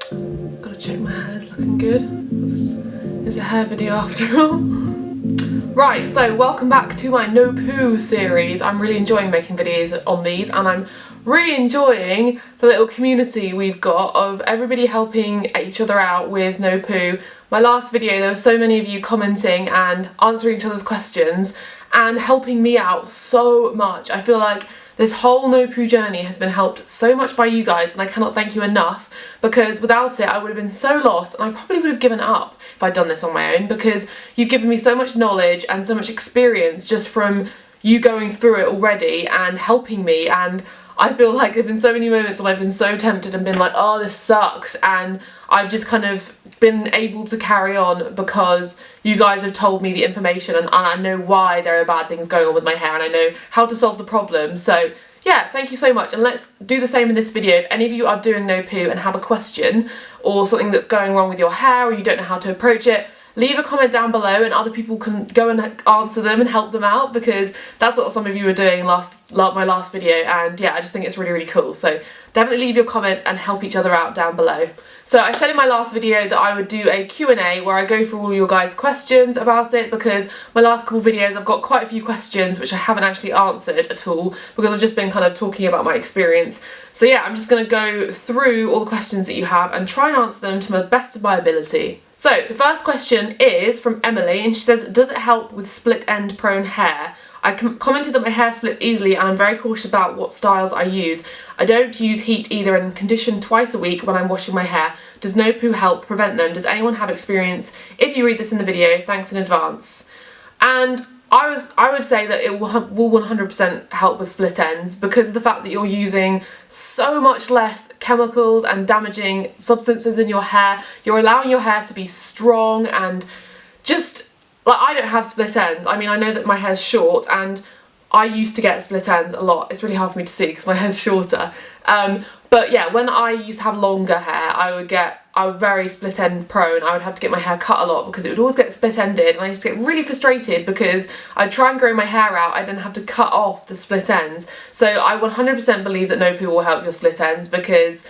Gotta check my hair's looking good. It's a hair video after all. Right, so welcome back to my No Poo series. I'm really enjoying making videos on these, and I'm really enjoying the little community we've got of everybody helping each other out with No Poo. My last video, there were so many of you commenting and answering each other's questions and helping me out so much. I feel like this whole No Poo journey has been helped so much by you guys, and I cannot thank you enough, because without it I would have been so lost, and I probably would have given up if I'd done this on my own, because you've given me so much knowledge and so much experience just from you going through it already and helping me. And I feel like there have been so many moments when I've been so tempted and been like, oh, this sucks, and I've just kind of been able to carry on because you guys have told me the information, and I know why there are bad things going on with my hair, and I know how to solve the problem. So yeah, thank you so much, and let's do the same in this video. If any of you are doing No Poo and have a question or something that's going wrong with your hair, or you don't know how to approach it, leave a comment down below and other people can go and answer them and help them out, because that's what some of you were doing my last video, and yeah, I just think it's really, really cool. So definitely leave your comments and help each other out down below. So I said in my last video that I would do a Q&A where I go through all your guys' questions about it, because my last couple videos I've got quite a few questions which I haven't actually answered at all, because I've just been kind of talking about my experience. So yeah, I'm just going to go through all the questions that you have and try and answer them to the best of my ability. So the first question is from Emily, and she says, does it help with split end prone hair? I commented that my hair splits easily and I'm very cautious about what styles I use. I don't use heat either and condition twice a week when I'm washing my hair. Does No Poo help prevent them? Does anyone have experience? If you read this in the video, thanks in advance. And I would say that it will 100% help with split ends, because of the fact that you're using so much less chemicals and damaging substances in your hair. You're allowing your hair to be strong, and just like, I don't have split ends. I mean, I know that my hair's short, and I used to get split ends a lot. It's really hard for me to see because my hair's shorter. But yeah, when I used to have longer hair, I was very split end prone. I would have to get my hair cut a lot because it would always get split ended, and I used to get really frustrated because I'd try and grow my hair out, I'd then have to cut off the split ends. So I 100% believe that No Poo will help your split ends, because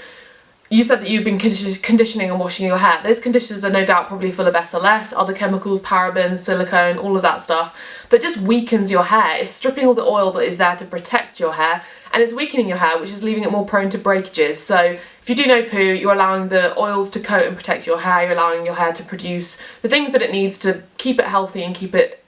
you said that you've been conditioning and washing your hair. Those conditioners are no doubt probably full of SLS, other chemicals, parabens, silicone, all of that stuff that just weakens your hair. It's stripping all the oil that is there to protect your hair, and it's weakening your hair, which is leaving it more prone to breakages. So if you do No Poo, you're allowing the oils to coat and protect your hair. You're allowing your hair to produce the things that it needs to keep it healthy and keep it,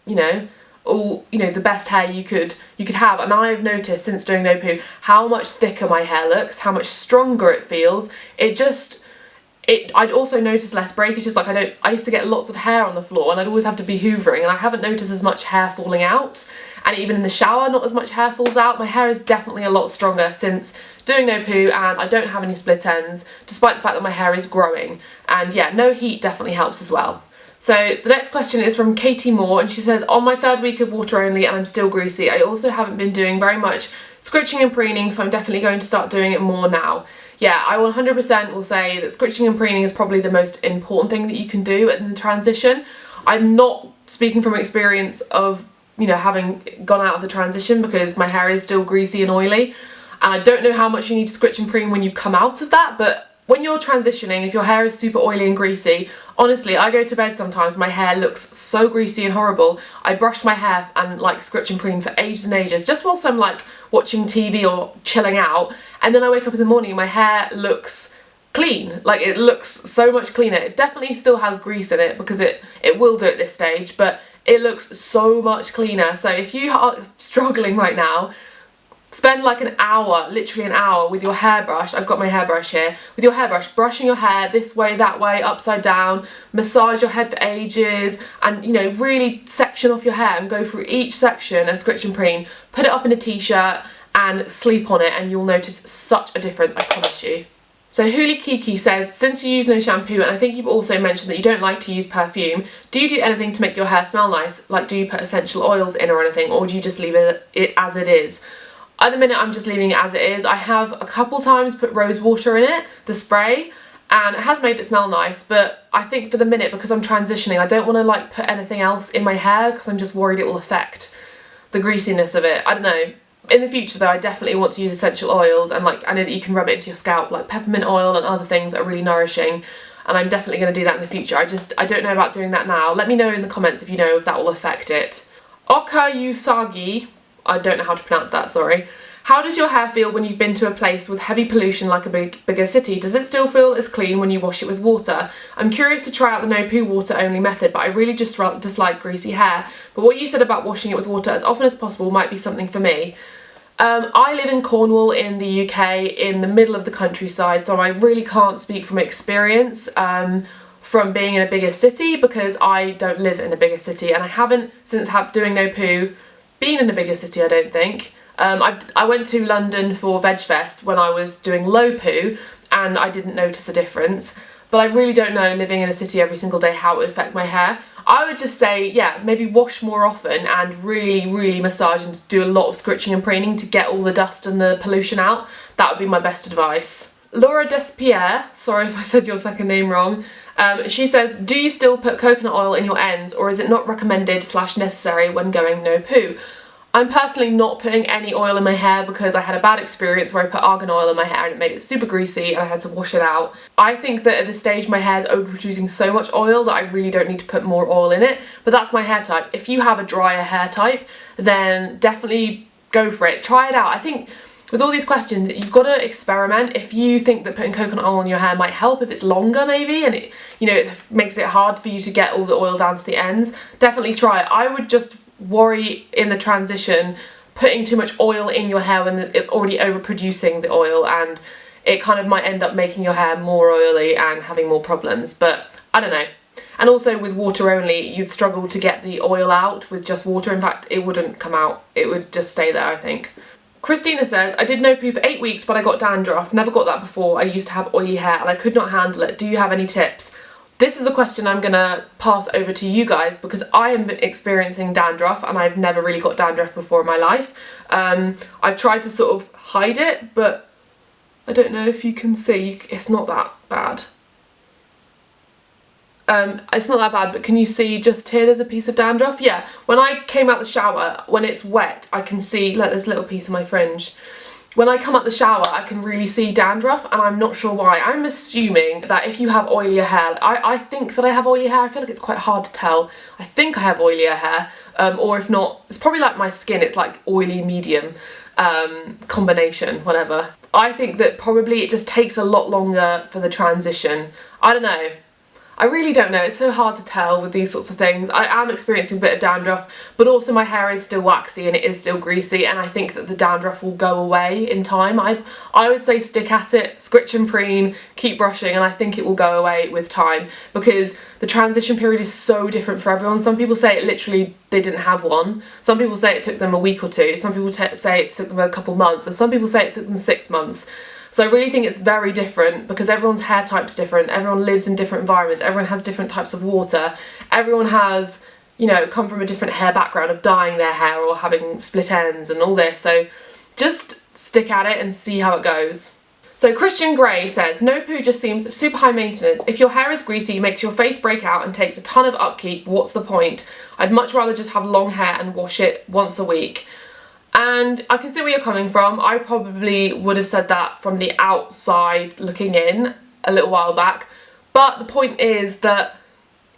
the best hair you could have. And I've noticed since doing No Poo how much thicker my hair looks, how much stronger it feels. I'd also notice less breakages. Like I used to get lots of hair on the floor and I'd always have to be hoovering, and I haven't noticed as much hair falling out. And even in the shower, not as much hair falls out. My hair is definitely a lot stronger since doing No Poo, and I don't have any split ends, despite the fact that my hair is growing. And yeah, no heat definitely helps as well. So the next question is from Katie Moore, and she says, on my third week of water only and I'm still greasy. I also haven't been doing very much scritching and preening, so I'm definitely going to start doing it more now. Yeah, I 100% will say that scritching and preening is probably the most important thing that you can do in the transition. I'm not speaking from experience of, having gone out of the transition, because my hair is still greasy and oily, and I don't know how much you need to scritch and preen when you've come out of that. But when you're transitioning, if your hair is super oily and greasy, honestly, I go to bed sometimes, my hair looks so greasy and horrible. I brush my hair and scritch and preen for ages and ages, just whilst I'm watching TV or chilling out, and then I wake up in the morning and my hair looks clean. It looks so much cleaner. It definitely still has grease in it, because it will do at this stage, but it looks so much cleaner. So if you are struggling right now, spend an hour, literally an hour, with your hairbrush. I've got my hairbrush here. With your hairbrush, brushing your hair this way, that way, upside down, massage your head for ages, and really section off your hair and go through each section and scritch and preen. Put it up in a t-shirt and sleep on it, and you'll notice such a difference, I promise you. So Huli Kiki says, since you use no shampoo, and I think you've also mentioned that you don't like to use perfume, do you do anything to make your hair smell nice? Do you put essential oils in or anything, or do you just leave it as it is? At the minute, I'm just leaving it as it is. I have a couple times put rose water in it, the spray, and it has made it smell nice, but I think for the minute, because I'm transitioning, I don't want to put anything else in my hair, because I'm just worried it will affect the greasiness of it. I don't know. In the future though, I definitely want to use essential oils, and like I know that you can rub it into your scalp, like peppermint oil and other things that are really nourishing, and I'm definitely going to do that in the future. I don't know about doing that now. Let me know in the comments if you know if that will affect it. Oka Usagi, I don't know how to pronounce that, sorry. How does your hair feel when you've been to a place with heavy pollution like a bigger city? Does it still feel as clean when you wash it with water? I'm curious to try out the No Poo water only method, but I really just dislike greasy hair. But what you said about washing it with water as often as possible might be something for me. I live in Cornwall in the UK, in the middle of the countryside, so I really can't speak from experience from being in a bigger city, because I don't live in a bigger city, and I haven't, since doing No Poo, been in a bigger city, I don't think. I went to London for Veg Fest when I was doing low poo, and I didn't notice a difference, but I really don't know, living in a city every single day, how it would affect my hair. I would just say, yeah, maybe wash more often and really massage and do a lot of scritching and preening to get all the dust and the pollution out. That would be my best advice. Laura Despierre, sorry if I said your second name wrong, she says, do you still put coconut oil in your ends, or is it not recommended / necessary when going no poo? I'm personally not putting any oil in my hair because I had a bad experience where I put argan oil in my hair and it made it super greasy and I had to wash it out. I think that at this stage my hair is overproducing so much oil that I really don't need to put more oil in it, but that's my hair type. If you have a drier hair type, then definitely go for it. Try it out. I think with all these questions, you've got to experiment. If you think that putting coconut oil in your hair might help, if it's longer maybe, and it, you know, it makes it hard for you to get all the oil down to the ends, definitely try it. I would just worry in the transition putting too much oil in your hair when it's already overproducing the oil, and it kind of might end up making your hair more oily and having more problems, but I don't know. And also with water only, you'd struggle to get the oil out with just water. In fact, it wouldn't come out, it would just stay there, I think. Christina says, I did no poo for 8 weeks but I got dandruff, never got that before. I used to have oily hair and I could not handle it. Do you have any tips? This is a question I'm gonna pass over to you guys because I am experiencing dandruff and I've never really got dandruff before in my life. I've tried to sort of hide it, but I don't know if you can see, it's not that bad. It's not that bad, but can you see just here there's a piece of dandruff? Yeah, when I came out the shower, when it's wet, I can see, like, there's a little piece of my fringe. When I come out the shower, I can really see dandruff, and I'm not sure why. I'm assuming that if you have oilier hair, I think that I have oily hair. I feel like it's quite hard to tell. I think I have oilier hair, or if not, it's probably like my skin. It's like oily medium combination, whatever. I think that probably it just takes a lot longer for the transition. I don't know. I really don't know, it's so hard to tell with these sorts of things. I am experiencing a bit of dandruff, but also my hair is still waxy and it is still greasy, and I think that the dandruff will go away in time. I would say stick at it, scritch and preen, keep brushing, and I think it will go away with time because the transition period is so different for everyone. Some people say it literally, they didn't have one. Some people say it took them a week or two. Some people say it took them a couple months, and some people say it took them 6 months. So I really think it's very different because everyone's hair type's different, everyone lives in different environments, everyone has different types of water, everyone has, you know, come from a different hair background of dyeing their hair or having split ends and all this, so just stick at it and see how it goes. So Christian Grey says, no poo just seems super high maintenance. If your hair is greasy, makes your face break out and takes a ton of upkeep, what's the point? I'd much rather just have long hair and wash it once a week. And I can see where you're coming from. I probably would have said that from the outside looking in a little while back, but the point is that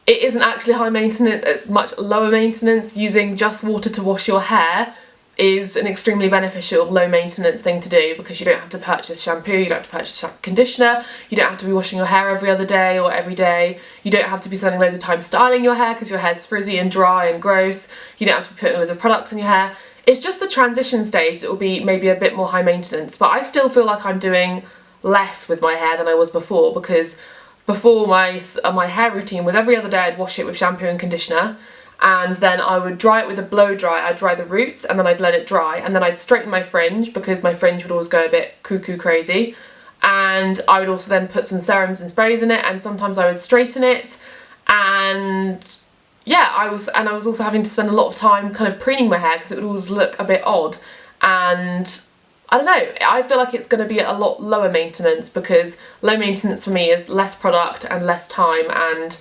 it isn't actually high maintenance, it's much lower maintenance. Using just water to wash your hair is an extremely beneficial low maintenance thing to do because you don't have to purchase shampoo, you don't have to purchase conditioner, you don't have to be washing your hair every other day or every day, you don't have to be spending loads of time styling your hair because your hair's frizzy and dry and gross, you don't have to be putting loads of products in your hair. It's just the transition stage, it will be maybe a bit more high maintenance, but I still feel like I'm doing less with my hair than I was before, because before my hair routine was every other day I'd wash it with shampoo and conditioner, and then I would dry it with a blow dry. I'd dry the roots and then I'd let it dry, and then I'd straighten my fringe because my fringe would always go a bit cuckoo crazy, and I would also then put some serums and sprays in it, and sometimes I would straighten it, and yeah, I was also having to spend a lot of time kind of preening my hair because it would always look a bit odd, and I don't know, I feel like it's going to be a lot lower maintenance because low maintenance for me is less product and less time, and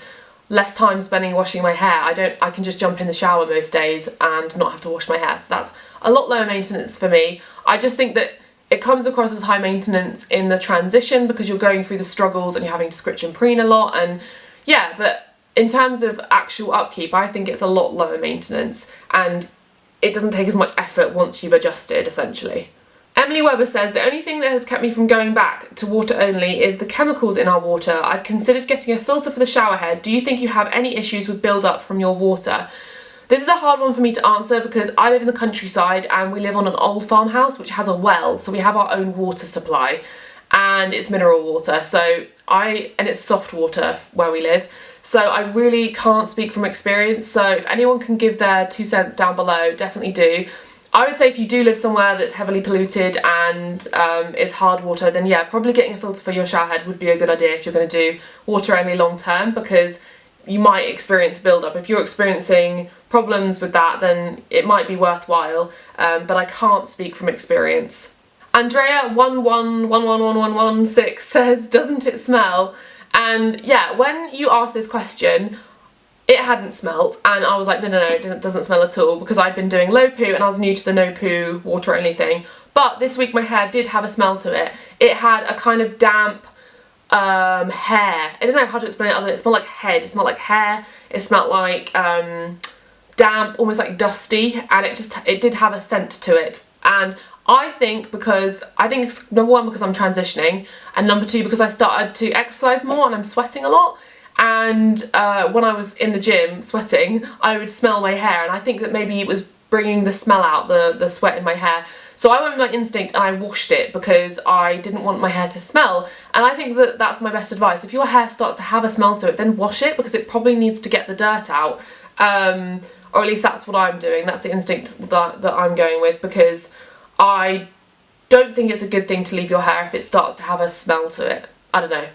less time spending washing my hair. I can just jump in the shower most days and not have to wash my hair, so that's a lot lower maintenance for me. I just think that it comes across as high maintenance in the transition because you're going through the struggles and you're having to scritch and preen a lot, and yeah, but in terms of actual upkeep, I think it's a lot lower maintenance and it doesn't take as much effort once you've adjusted, essentially. Emily Webber says, the only thing that has kept me from going back to water only is the chemicals in our water. I've considered getting a filter for the shower head. Do you think you have any issues with build-up from your water? This is a hard one for me to answer because I live in the countryside and we live on an old farmhouse which has a well, so we have our own water supply and it's mineral water, and it's soft water where we live. So I really can't speak from experience, so if anyone can give their 2 cents down below, definitely do. I would say if you do live somewhere that's heavily polluted and is hard water, then yeah, probably getting a filter for your shower head would be a good idea if you're going to do water only long term, because you might experience build-up. If you're experiencing problems with that, then it might be worthwhile, but I can't speak from experience. Andrea 1111116 says, doesn't it smell? And yeah, when you asked this question, it hadn't smelt, and I was like, no, it doesn't smell at all, because I'd been doing low poo and I was new to the no poo water only thing. But this week my hair did have a smell to it. It had a kind of damp hair. I don't know how to explain it other than it smelled like head. It smelled like hair. It smelled like damp, almost like dusty, and it did have a scent to it. And I think it's number one because I'm transitioning, and number two because I started to exercise more and I'm sweating a lot. And when I was in the gym sweating, I would smell my hair, and I think that maybe it was bringing the smell out, the sweat in my hair. So I went with my instinct and I washed it because I didn't want my hair to smell, and I think that that's my best advice. If your hair starts to have a smell to it, then wash it, because it probably needs to get the dirt out, or at least that's what I'm doing. That's the instinct that I'm going with, because I don't think it's a good thing to leave your hair if it starts to have a smell to it. I don't know,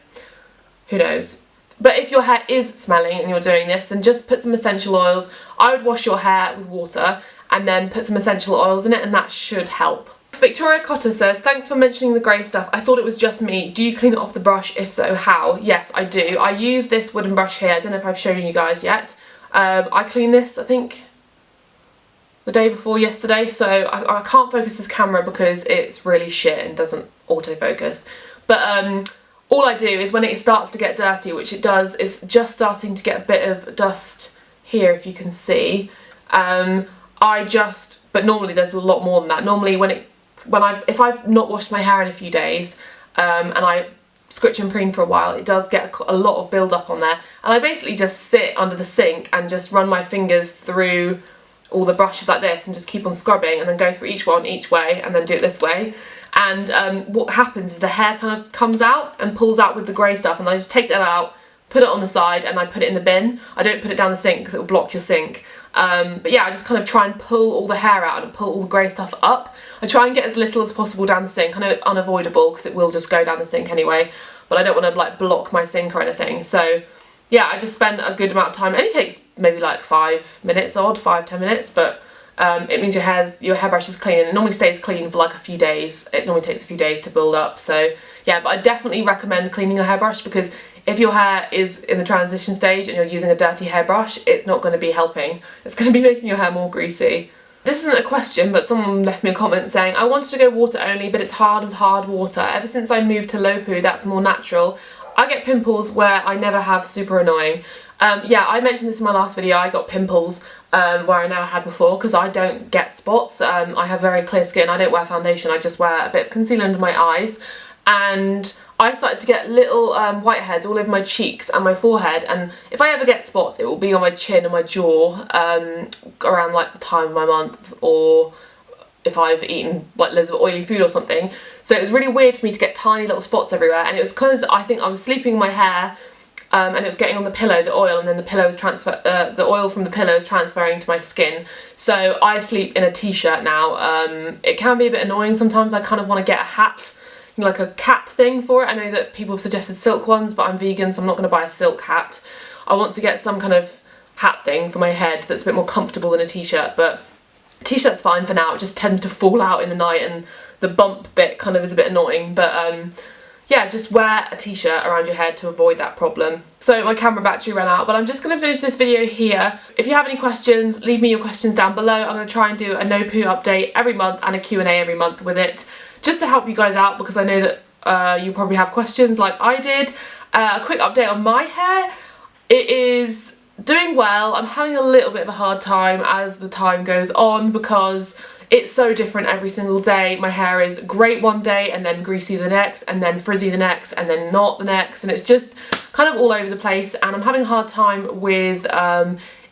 who knows. But if your hair is smelling and you're doing this, then just put some essential oils. I would wash your hair with water and then put some essential oils in it, and that should help. Victoria Cotter says, thanks for mentioning the grey stuff. I thought it was just me. Do you clean it off the brush? If so, how? Yes, I do. I use this wooden brush here. I don't know if I've shown you guys yet. I cleaned this, I think, the day before yesterday, so I can't focus this camera because it's really shit and doesn't autofocus. But all I do is when it starts to get dirty, which it does, it's just starting to get a bit of dust here, if you can see. But normally there's a lot more than that. Normally if I've not washed my hair in a few days, and I scritch and preen for a while, it does get a lot of build up on there. And I basically just sit under the sink and just run my fingers through all the brushes like this and just keep on scrubbing, and then go through each one each way and then do it this way. And what happens is the hair kind of comes out and pulls out with the grey stuff, and I just take that out, put it on the side, and I put it in the bin. I don't put it down the sink because it will block your sink. But yeah, I just kind of try and pull all the hair out and pull all the grey stuff up. I try and get as little as possible down the sink. I know it's unavoidable because it will just go down the sink anyway, but I don't want to like block my sink or anything. So yeah, I just spend a good amount of time. It only takes maybe like 5 minutes odd, 5-10 minutes, but it means your hairbrush is clean, and it normally stays clean for like a few days. It normally takes a few days to build up. So yeah, but I definitely recommend cleaning your hairbrush, because if your hair is in the transition stage and you're using a dirty hairbrush, it's not going to be helping. It's going to be making your hair more greasy. This isn't a question, but someone left me a comment saying, I wanted to go water only, but it's hard with hard water. Ever since I moved to low poo, that's more natural. I get pimples where I never have, super annoying. Yeah, I mentioned this in my last video. I got pimples where I never had before because I don't get spots. I have very clear skin. I don't wear foundation. I just wear a bit of concealer under my eyes. And I started to get little whiteheads all over my cheeks and my forehead, and if I ever get spots, it will be on my chin and my jaw around like the time of my month, or if I've eaten like loads of oily food or something. So it was really weird for me to get tiny little spots everywhere, and it was because I think I was sleeping in my hair and it was getting on the pillow, the oil, and then the oil from the pillow is transferring to my skin. So I sleep in a t-shirt now. It can be a bit annoying sometimes. I kind of want to get a hat, like a cap thing for it. I know that people have suggested silk ones, but I'm vegan, so I'm not going to buy a silk hat. I want to get some kind of hat thing for my head that's a bit more comfortable than a t-shirt, but a t-shirt's fine for now. It just tends to fall out in the night, and the bump bit kind of is a bit annoying. But yeah, just wear a t-shirt around your head to avoid that problem. So my camera battery ran out, but I'm just going to finish this video here. If you have any questions, leave me your questions down below. I'm going to try and do a No Poo update every month and a Q&A every month with it, just to help you guys out, because I know that you probably have questions like I did. A quick update on my hair. It is doing well. I'm having a little bit of a hard time as the time goes on because it's so different every single day. My hair is great one day and then greasy the next and then frizzy the next and then not the next, and it's just kind of all over the place, and I'm having a hard time with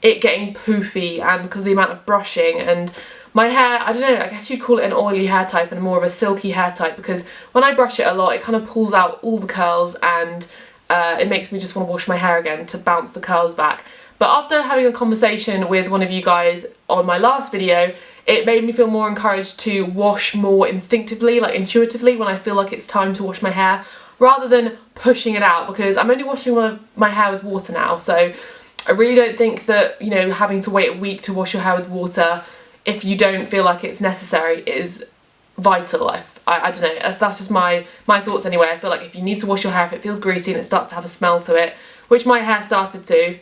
it getting poofy, and because of the amount of brushing. And my hair, I don't know, I guess you'd call it an oily hair type and more of a silky hair type, because when I brush it a lot it kind of pulls out all the curls, and it makes me just want to wash my hair again to bounce the curls back. But after having a conversation with one of you guys on my last video, it made me feel more encouraged to wash more instinctively, like intuitively, when I feel like it's time to wash my hair, rather than pushing it out, because I'm only washing my hair with water now. So I really don't think that, you know, having to wait a week to wash your hair with water if you don't feel like it's necessary is vital. I don't know, that's just my thoughts anyway. I feel like if you need to wash your hair, if it feels greasy and it starts to have a smell to it, which my hair started to,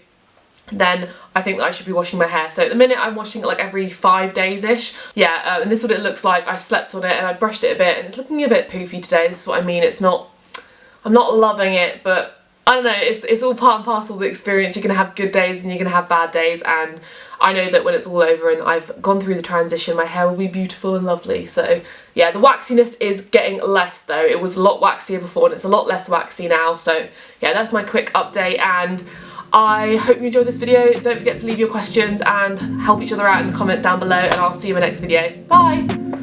then I think that I should be washing my hair. So at the minute I'm washing it like every 5 days-ish. Yeah, and this is what it looks like. I slept on it and I brushed it a bit and it's looking a bit poofy today. This is what I mean. I'm not loving it, but I don't know, it's all part and parcel of the experience. You're gonna have good days and you're gonna have bad days, and I know that when it's all over and I've gone through the transition, my hair will be beautiful and lovely. So yeah, the waxiness is getting less though. It was a lot waxier before and it's a lot less waxy now. So yeah, that's my quick update, and I hope you enjoyed this video. Don't forget to leave your questions and help each other out in the comments down below, and I'll see you in my next video. Bye!